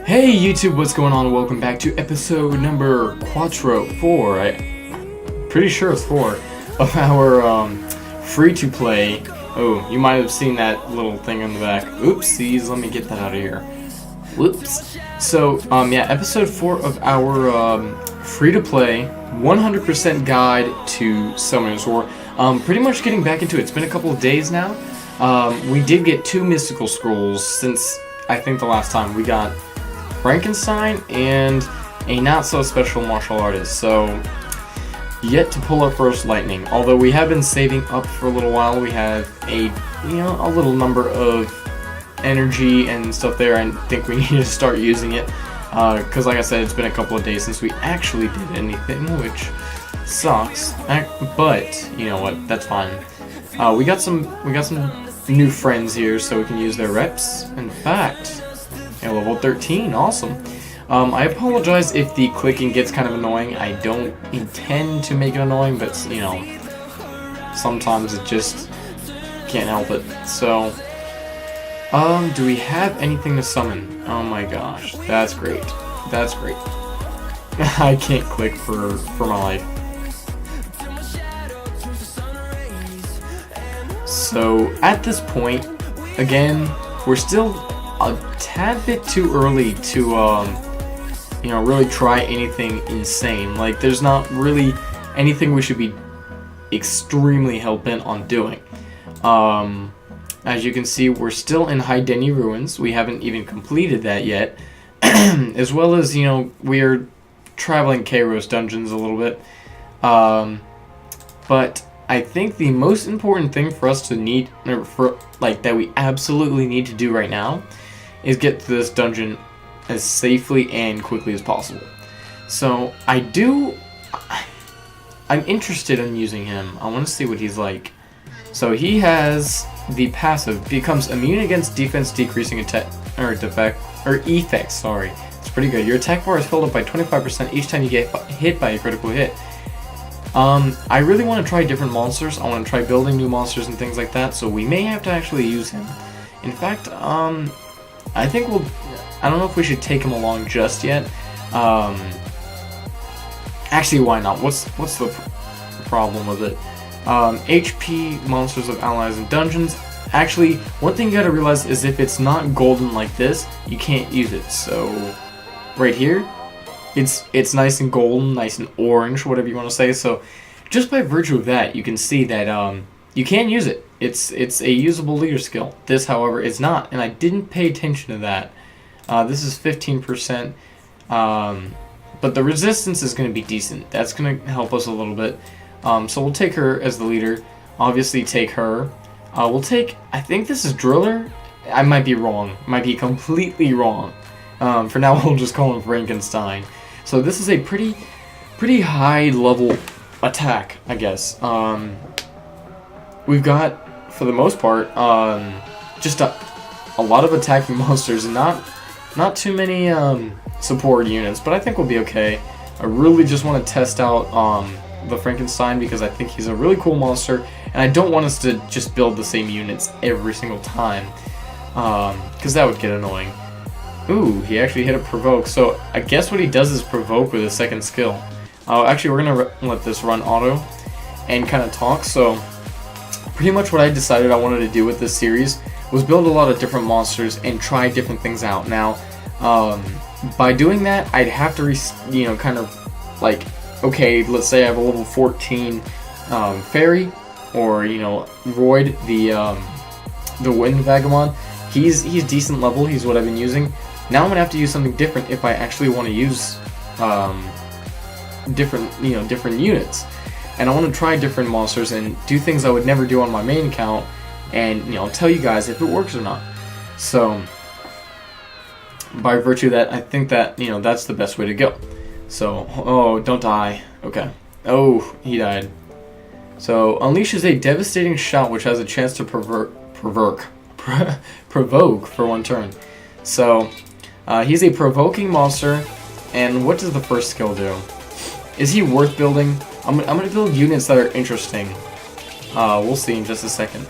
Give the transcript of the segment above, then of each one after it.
Hey YouTube, what's going on? Welcome back to episode number 4. I'm pretty sure it's 4 of our free-to-play. Oh, you might have seen that little thing in the back. Oopsies, let me get that out of here. Whoops. So, yeah, episode 4 of our free-to-play 100% guide to Summoner's War. Pretty much getting back into it. It's been a couple of days now. We did get 2 mystical scrolls since I think the last time we got Frankenstein and a not-so-special martial artist, so yet to pull our first lightning. Although we have been saving up for a little while, we have a little number of energy and stuff there. I think we need to start using it, because like I said, it's been a couple of days since we actually did anything, which sucks. But you know what? That's fine. We got some new friends here, so we can use their reps. In fact. Level 13, awesome. I apologize if the clicking gets kind of annoying. I don't intend to make it annoying, but you know, sometimes it just can't help it. So, do we have anything to summon? Oh my gosh, that's great. That's great. I can't click for my life. So at this point, again, we're still a tad bit too early to really try anything insane. Like, there's not really anything we should be extremely hell-bent on doing. As you can see, we're still in Hydainni Ruins. We haven't even completed that yet. As well as, we're traveling Kairos dungeons a little bit. But I think the most important thing for us to that we absolutely need to do right now is get to this dungeon as safely and quickly as possible. So I'm interested in using him. I want to see what he's like. So he has the passive, becomes immune against defense decreasing effects. Sorry, it's pretty good. Your attack bar is filled up by 25% each time you get hit by a critical hit. I really want to try different monsters. I want to try building new monsters and things like that, so we may have to actually use him. In fact, I think I don't know if we should take him along just yet. Actually, why not? What's the problem with it? HP monsters of allies and dungeons. Actually, one thing you gotta realize is if it's not golden like this, you can't use it. So, right here, it's nice and golden, nice and orange, whatever you want to say. So, just by virtue of that, you can see that you can use it. It's a usable leader skill. This, however, is not, and I didn't pay attention to that. This is 15%, but the resistance is going to be decent. That's going to help us a little bit. So we'll take her as the leader. Obviously, take her. We'll take. I think this is Driller. I might be wrong. Might be completely wrong. For now, we'll just call him Frankenstein. So this is a pretty high level attack, I guess. We've got, for the most part, just a lot of attacking monsters and not too many support units, but I think we'll be okay. I really just want to test out the Frankenstein because I think he's a really cool monster, and I don't want us to just build the same units every single time, because that would get annoying. Ooh, he actually hit a provoke, so I guess what he does is provoke with his second skill. Actually, we're going to let this run auto and kind of talk. So pretty much what I decided I wanted to do with this series was build a lot of different monsters and try different things out. Now, by doing that, I'd have to, kind of like, okay, let's say I have a level 14 fairy, or Royd, the Wind Vagabond. He's decent level. He's what I've been using. Now I'm gonna have to use something different if I actually want to use different units, and I want to try different monsters and do things I would never do on my main account, and tell you guys if it works or not. So by virtue of that, I think that that's the best way to go. So, oh, don't die. Okay. Oh, he died. So unleashes a devastating shot which has a chance to provoke for one turn. So he's a provoking monster, and what does the first skill do? Is he worth building? I'm gonna build units that are interesting. We'll see in just a second.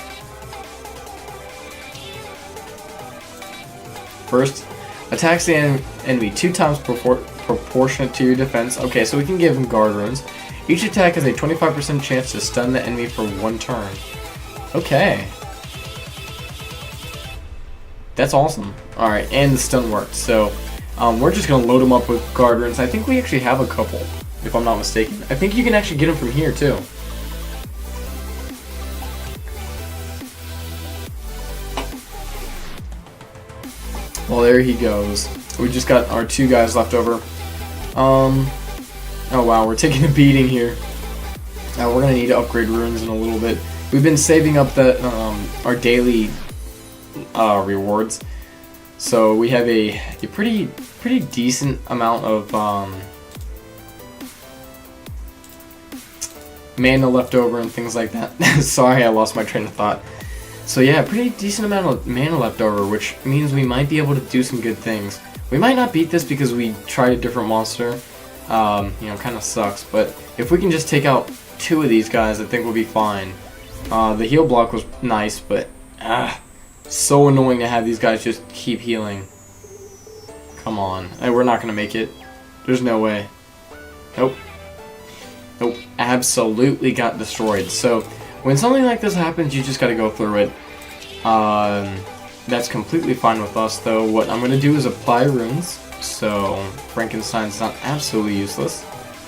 First, Attacks the enemy 2 times proportionate to your defense. Okay, so we can give him guard runes. Each attack has a 25% chance to stun the enemy for 1 turn. Okay. That's awesome. Alright, and the stun worked. So, we're just going to load him up with guard runes. I think we actually have a couple, if I'm not mistaken. I think you can actually get them from here, too. Well, there he goes. We just got our 2 guys left over. Oh wow, we're taking a beating here. Now we're gonna need to upgrade runes in a little bit. We've been saving up the our daily rewards, so we have a pretty decent amount of mana left over and things like that. Sorry, I lost my train of thought. So yeah, pretty decent amount of mana left over, which means we might be able to do some good things. We might not beat this because we tried a different monster. You know, kind of sucks, but if we can just take out 2 of these guys, I think we'll be fine. The heal block was nice, but so annoying to have these guys just keep healing. Come on. We're not going to make it. There's no way. Nope. Nope. Absolutely got destroyed. So, when something like this happens, you just got to go through it. That's completely fine with us, though. What I'm going to do is apply runes. So, Frankenstein's not absolutely useless.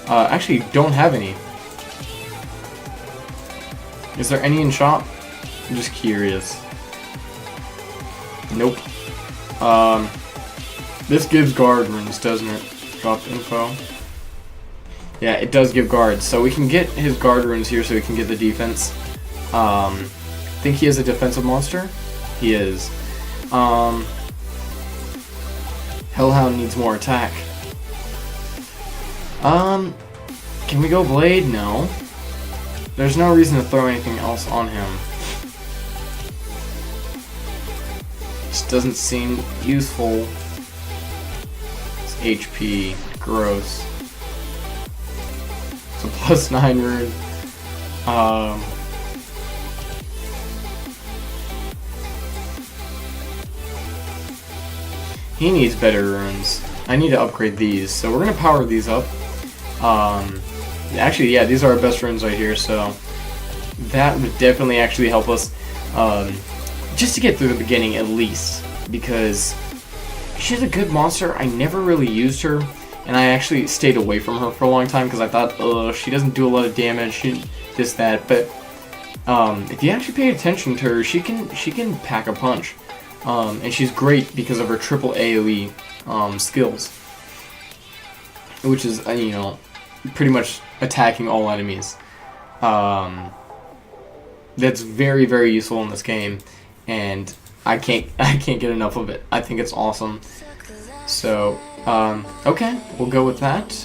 Actually, don't have any. Is there any in shop? I'm just curious. Nope. This gives guard runes, doesn't it? Drop info. Yeah, it does give guards. So we can get his guard runes here so we can get the defense. Think he is a defensive monster? He is. Hellhound needs more attack. Can we go Blade? No. There's no reason to throw anything else on him. Just doesn't seem useful. It's HP. Gross. It's a +9 rune. He needs better runes. I need to upgrade these, so we're gonna power these up. Actually, yeah, these are our best runes right here, so that would definitely actually help us just to get through the beginning at least, because she's a good monster. I never really used her, and I actually stayed away from her for a long time because I thought, she doesn't do a lot of damage, this, that, but if you actually pay attention to her, she can pack a punch. And she's great because of her triple AoE skills, which is you know, pretty much attacking all enemies. That's very, very useful in this game, and I can't get enough of it. I think it's awesome. So okay, we'll go with that,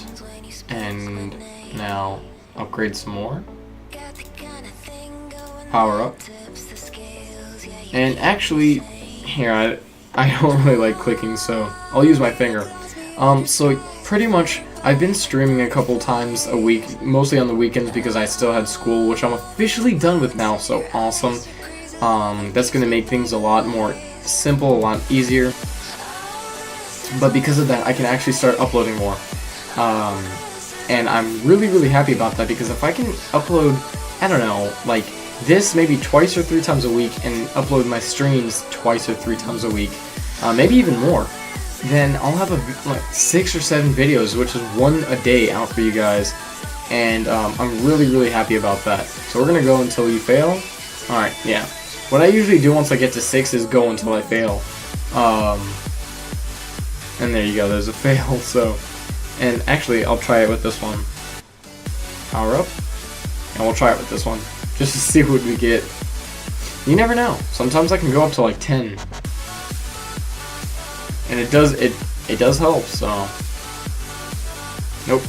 and now upgrade some more. Power up, and actually. Here, I don't really like clicking, so I'll use my finger. So pretty much, I've been streaming a couple times a week, mostly on the weekends because I still had school, which I'm officially done with now, so awesome. That's going to make things a lot more simple, a lot easier. But because of that, I can actually start uploading more. And I'm really, really happy about that, because if I can upload, I don't know, like this maybe twice or 3 times a week, and upload my streams twice or 3 times a week, maybe even more, then I'll have like 6 or 7 videos, which is 1 a day out for you guys, and I'm really, really happy about that. So we're gonna go until you fail. Alright, yeah. What I usually do once I get to 6 is go until I fail. And there you go, there's a fail, so. And actually, I'll try it with this one. Power up. And we'll try it with this one, just to see what we get. You never know. Sometimes I can go up to like 10. And it does help, so. Nope.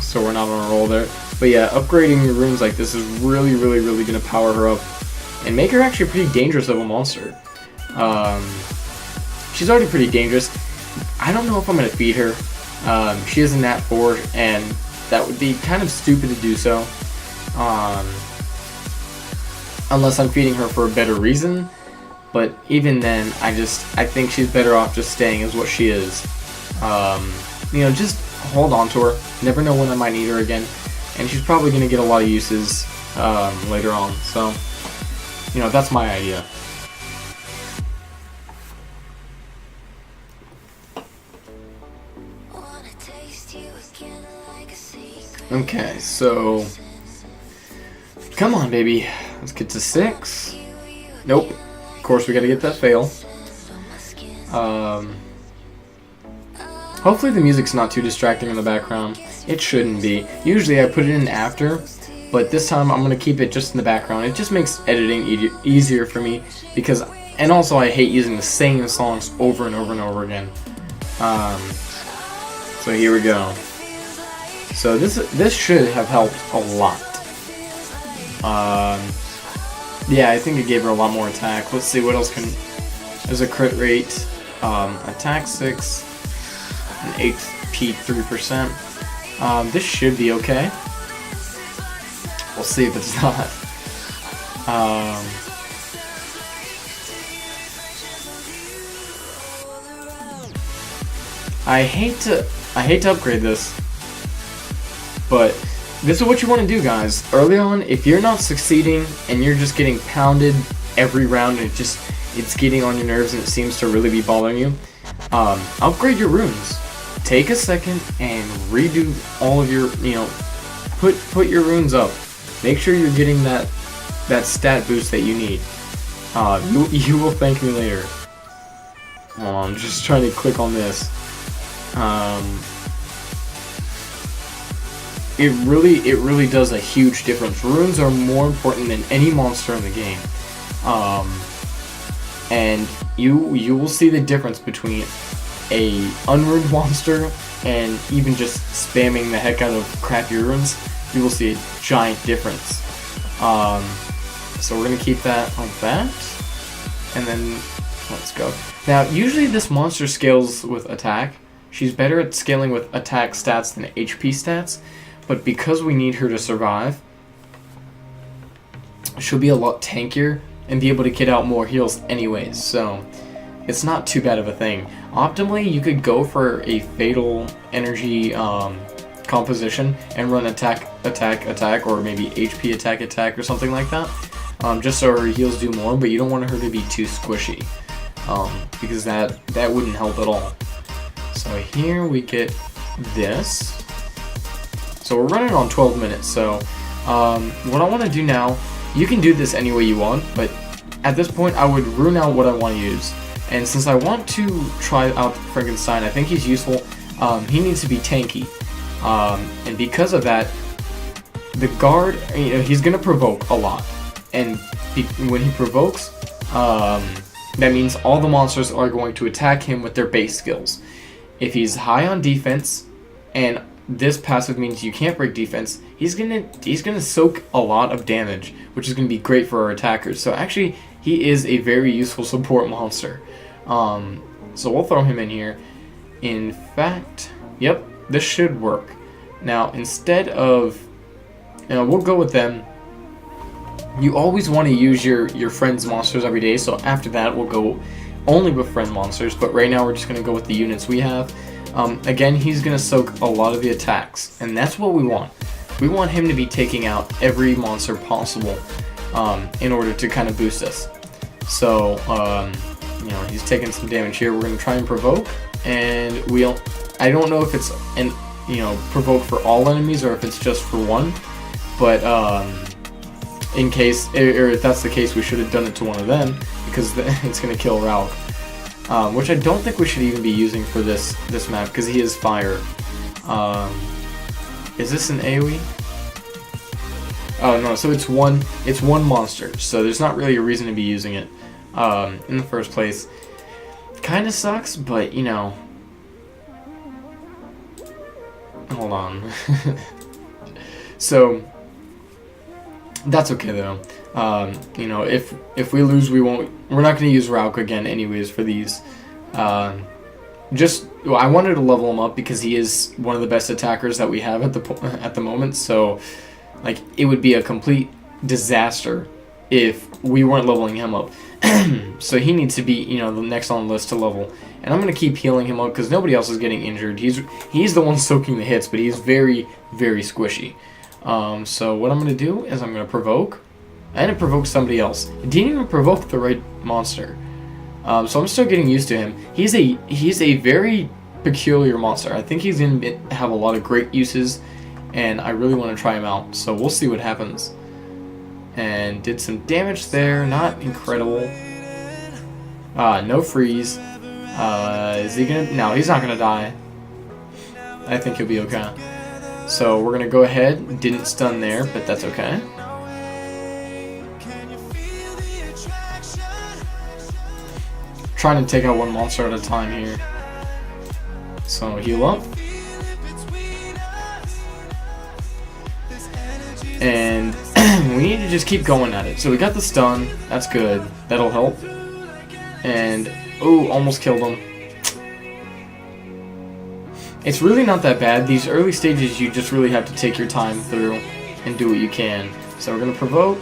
So we're not on a roll there. But yeah, upgrading runes like this is really, really, really going to power her up. And make her actually pretty dangerous of a monster. She's already pretty dangerous. I don't know if I'm going to feed her. She is a Nat 4, and that would be kind of stupid to do so. Unless I'm feeding her for a better reason. But even then, I think she's better off just staying as what she is. Just hold on to her. Never know when I might need her again. And she's probably going to get a lot of uses later on. So, that's my idea. Okay, so come on, baby. Let's get to 6. Nope. Of course, we gotta get that fail. Hopefully the music's not too distracting in the background. It shouldn't be. Usually I put it in after, but this time I'm gonna keep it just in the background. It just makes editing easier for me because, and also I hate using the same songs over and over and over again. So here we go. So this should have helped a lot. Yeah, I think it gave her a lot more attack. Let's see what else can. There's a crit rate, attack 6, and HP 3%. This should be okay. We'll see if it's not. I hate to upgrade this. But this is what you want to do, guys. Early on, if you're not succeeding and you're just getting pounded every round and it's getting on your nerves and it seems to really be bothering you, upgrade your runes. Take a second and redo all of your, put your runes up. Make sure you're getting that stat boost that you need. You will thank me later. I'm just trying to click on this. It really does a huge difference. Runes are more important than any monster in the game. And you will see the difference between a unruned monster and even just spamming the heck out of crappy runes. You will see a giant difference. So we're gonna keep that like that, and then let's go. Now, usually this monster scales with attack. She's better at scaling with attack stats than HP stats. But because we need her to survive, she'll be a lot tankier and be able to get out more heals anyways. So it's not too bad of a thing. Optimally, you could go for a fatal energy composition and run attack, or maybe HP attack or something like that. Just so her heals do more, but you don't want her to be too squishy. Because that wouldn't help at all. So here we get this. So we're running on 12 minutes, so what I want to do now, you can do this any way you want, but at this point I would rune out what I want to use. And since I want to try out Frankenstein, I think he's useful. He needs to be tanky. And because of that, the guard, he's going to provoke a lot. And when he provokes, that means all the monsters are going to attack him with their base skills. If he's high on defense, and this passive means you can't break defense, he's gonna soak a lot of damage, which is gonna be great for our attackers. So actually, he is a very useful support monster. So we'll throw him in here. In fact, yep, this should work. Now, instead of, we'll go with them. You always want to use your friend's monsters every day, so after that we'll go only with friend monsters, but right now we're just going to go with the units we have. Again, he's going to soak a lot of the attacks, and that's what we want. We want him to be taking out every monster possible in order to kind of boost us. So, he's taking some damage here. We're going to try and provoke, and I don't know if it's provoke for all enemies or if it's just for one, but in case, or if that's the case, we should have done it to one of them, because it's going to kill Ralph. Which I don't think we should even be using for this map, because he is fire. Is this an AoE? Oh no, so it's one monster, so there's not really a reason to be using it in the first place. Kinda sucks, but hold on. So that's okay though. If we lose, we're not going to use Rauk again anyways for these. I wanted to level him up because he is one of the best attackers that we have at the moment. So, it would be a complete disaster if we weren't leveling him up. So he needs to be, the next on the list to level. And I'm going to keep healing him up because nobody else is getting injured. He's the one soaking the hits, but he's very, very squishy. So what I'm going to do is I'm going to provoke. And it provoked somebody else. It didn't even provoke the right monster. So I'm still getting used to him. He's a very peculiar monster. I think he's going to have a lot of great uses, and I really want to try him out. So we'll see what happens. And did some damage there, not incredible. No freeze. Is he gonna? No, he's not gonna die. I think he'll be okay. So we're gonna go ahead. Didn't stun there, but that's okay. Trying to take out one monster at a time here. So heal up. And we need to just keep going at it. So we got the stun. That's good. That'll help. And, ooh, almost killed him. It's really not that bad. These early stages, you just really have to take your time through and do what you can. So we're going to provoke.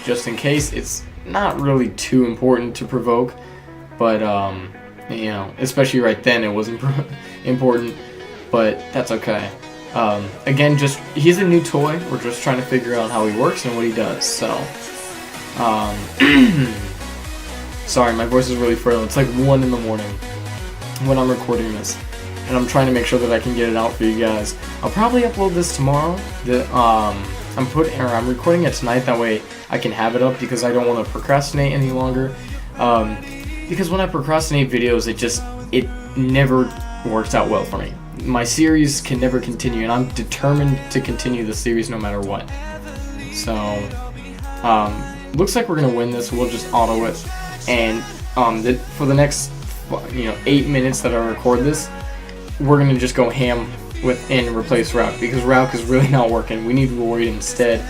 Just in case. It's not really too important to provoke. But, especially right then, it wasn't important. But that's okay. Again, he's a new toy. We're just trying to figure out how he works and what he does. So, sorry, my voice is really frail. It's like 1 in the morning when I'm recording this, and I'm trying to make sure that I can get it out for you guys. I'll probably upload this tomorrow. I'm recording it tonight. That way, I can have it up because I don't want to procrastinate any longer. Because when I procrastinate videos, it never works out well for me. My series can never continue, and I'm determined to continue the series no matter what. So, looks like we're gonna win this. We'll just auto it, and for the next 8 minutes that I record this, we're gonna just go ham and replace Rauk, because Rauk is really not working. We need Royd instead,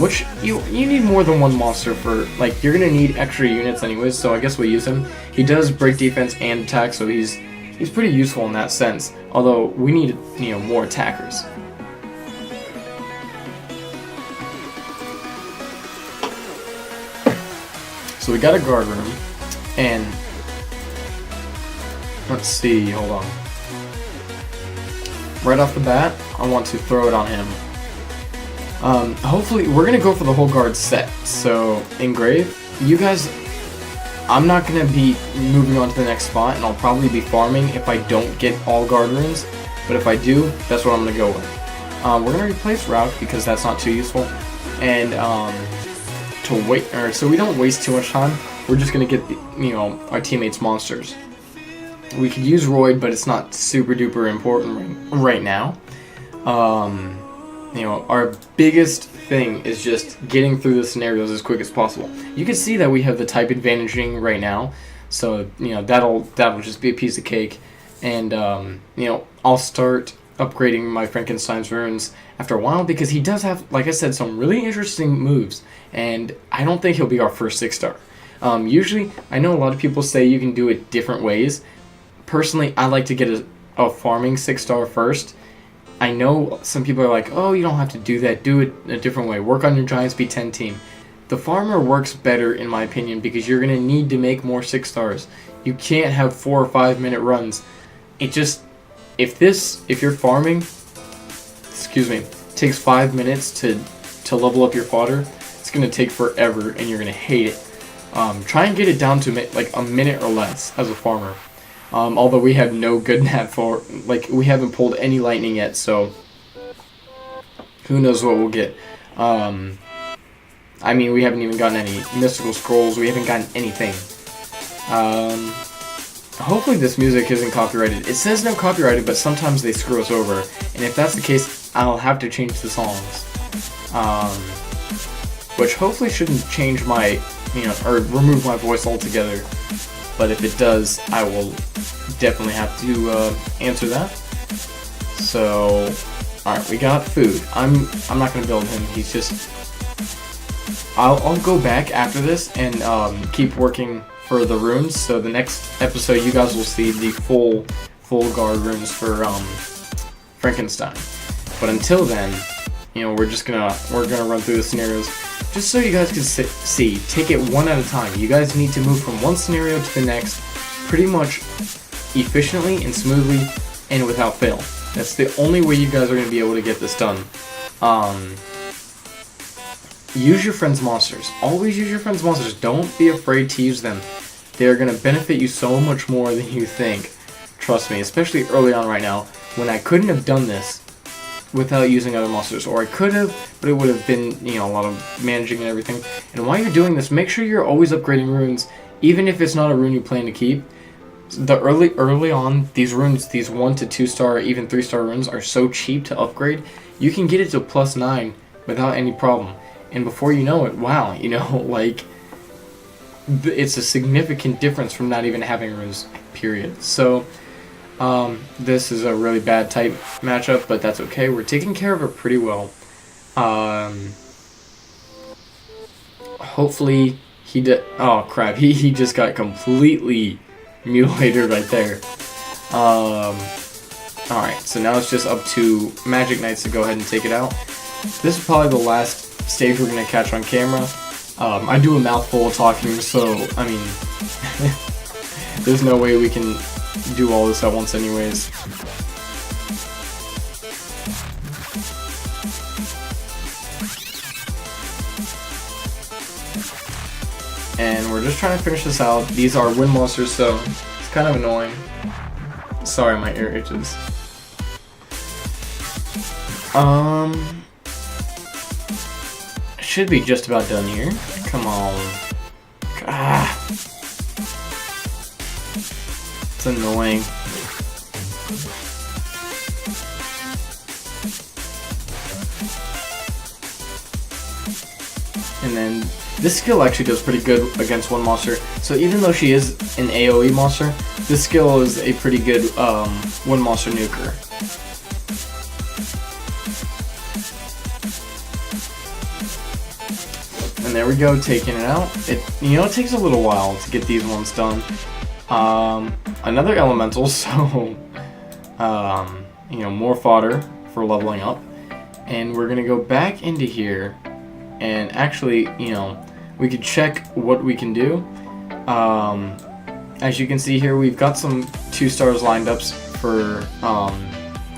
which you need more than one monster for. Like, you're gonna need extra units anyways. So I guess we'll use him. He does break defense and attack, so he's pretty useful in that sense, although we need, more attackers. So we got a guard room, and let's see, hold on. Right off the bat, I want to throw it on him. Hopefully, we're going to go for the whole guard set. So, Engrave, you guys, I'm not going to be moving on to the next spot, and I'll probably be farming if I don't get all guard runes, but if I do, that's what I'm going to go with. We're going to replace Rauk because that's not too useful, and so we don't waste too much time, we're just going to get our teammates' monsters. We could use Royd, but it's not super duper important right now. Our biggest thing is just getting through the scenarios as quick as possible. You can see that we have the type advantaging right now, so that'll just be a piece of cake. And I'll start upgrading my Frankenstein's runes after a while, because he does have, like I said, some really interesting moves, and I don't think he'll be our first 6-star. Usually, I know a lot of people say you can do it different ways. Personally, I like to get a farming 6-star first. I know some people are like, oh, you don't have to do that. Do it a different way. Work on your Giants B10 team. The farmer works better, in my opinion, because you're going to need to make more 6-stars. You can't have 4 or 5 minute runs. If you're farming, takes 5 minutes to level up your fodder, it's going to take forever, and you're going to hate it. Try and get it down to like a minute or less as a farmer. Although we have no good map we haven't pulled any lightning yet, so who knows what we'll get. We haven't even gotten any mystical scrolls. We haven't gotten anything. Hopefully this music isn't copyrighted. It says no copyrighted, but sometimes they screw us over. And if that's the case, I'll have to change the songs. Which hopefully shouldn't change my, or remove my voice altogether. But if it does, I will definitely have to answer that. So, alright, we got food. I'm not going to build him. He's just... I'll go back after this and keep working for the runes. So the next episode, you guys will see the full guard runes for Frankenstein. But until then, we're gonna run through the scenarios. just so you guys can see, take it one at a time. You guys need to move from one scenario to the next pretty much efficiently and smoothly and without fail. That's the only way you guys are going to be able to get this done. Use your friend's monsters. Always use your friend's monsters. Don't be afraid to use them. They're going to benefit you so much more than you think. Trust me, especially early on right now, when I couldn't have done this without using other monsters, or I could have, but it would have been, you know, a lot of managing and everything. And while you're doing this, make sure you're always upgrading runes, even if it's not a rune you plan to keep. The early on, these runes, these 1 to 2 star, even 3 star runes are so cheap to upgrade. You can get it to +9 without any problem, and before you know it, wow, you know, like, it's a significant difference from not even having runes, period. So this is a really bad type matchup, but that's okay. We're taking care of it pretty well. Hopefully he did. Oh crap! He just got completely mutilated right there. All right, so now it's just up to Magic Knights to go ahead and take it out. This is probably the last stage we're gonna catch on camera. I do a mouthful of talking, so I mean, there's no way we can do all this at once anyways. And we're just trying to finish this out. These are wind monsters, so it's kind of annoying. Sorry, my ear itches. Should be just about done here. Come on. Ah. It's annoying. And then this skill actually does pretty good against one monster. So even though she is an AoE monster, this skill is a pretty good one monster nuker. And there we go, taking it out. It takes a little while to get these ones done. Another elemental, so more fodder for leveling up. And we're gonna go back into here and actually, we could check what we can do. As you can see here, we've got some 2 stars lined up for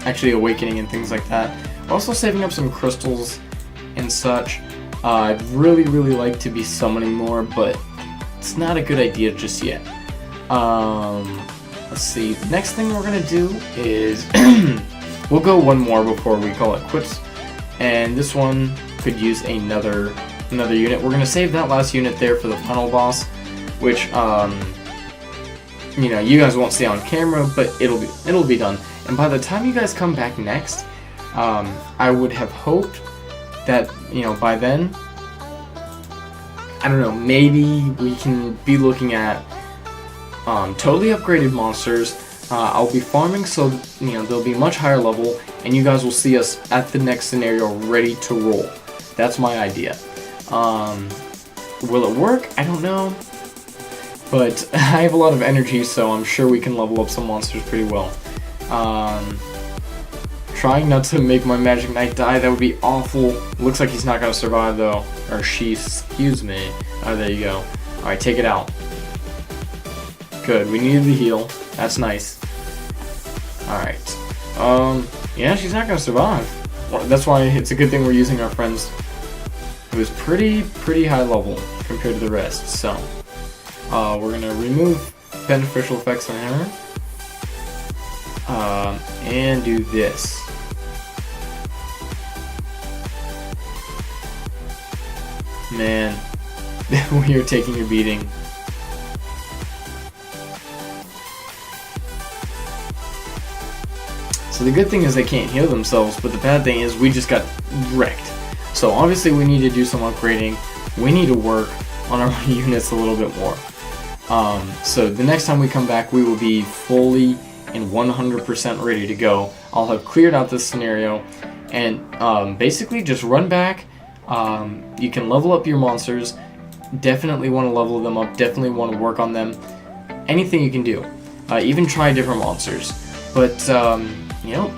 actually awakening and things like that. We're also saving up some crystals and such. I'd really like to be summoning more, but it's not a good idea just yet. Let's see. The next thing we're gonna do is we'll go one more before we call it quits, and this one could use another unit. We're gonna save that last unit there for the final boss, which you guys won't see on camera, but it'll be done. And by the time you guys come back next, I would have hoped that by then, I don't know, maybe we can be looking at totally upgraded monsters. I'll be farming, so they'll be much higher level, and you guys will see us at the next scenario ready to roll. That's my idea. Will it work? I don't know, but I have a lot of energy, so I'm sure we can level up some monsters pretty well. Trying not to make my Magic Knight die, that would be awful. Looks like he's not gonna survive though, or she, excuse me. Oh, there you go. Alright, take it out. Good, we needed the heal. That's nice. Alright. Yeah, she's not gonna survive. That's why it's a good thing we're using our friends. It was pretty high level compared to the rest, so. We're gonna remove beneficial effects on her. And do this. Man, we are taking a beating. So the good thing is they can't heal themselves, but the bad thing is we just got wrecked. So obviously we need to do some upgrading. We need to work on our units a little bit more. So the next time we come back, we will be fully and 100% ready to go. I'll have cleared out this scenario, and basically just run back. You can level up your monsters. Definitely want to level them up. Definitely want to work on them. Anything you can do. Even try different monsters. But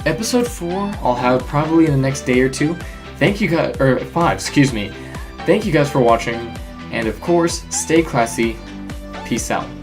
episode 4 I'll have probably in the next day or two. Thank you guys, or 5, excuse me. Thank you guys for watching, and of course, stay classy. Peace out.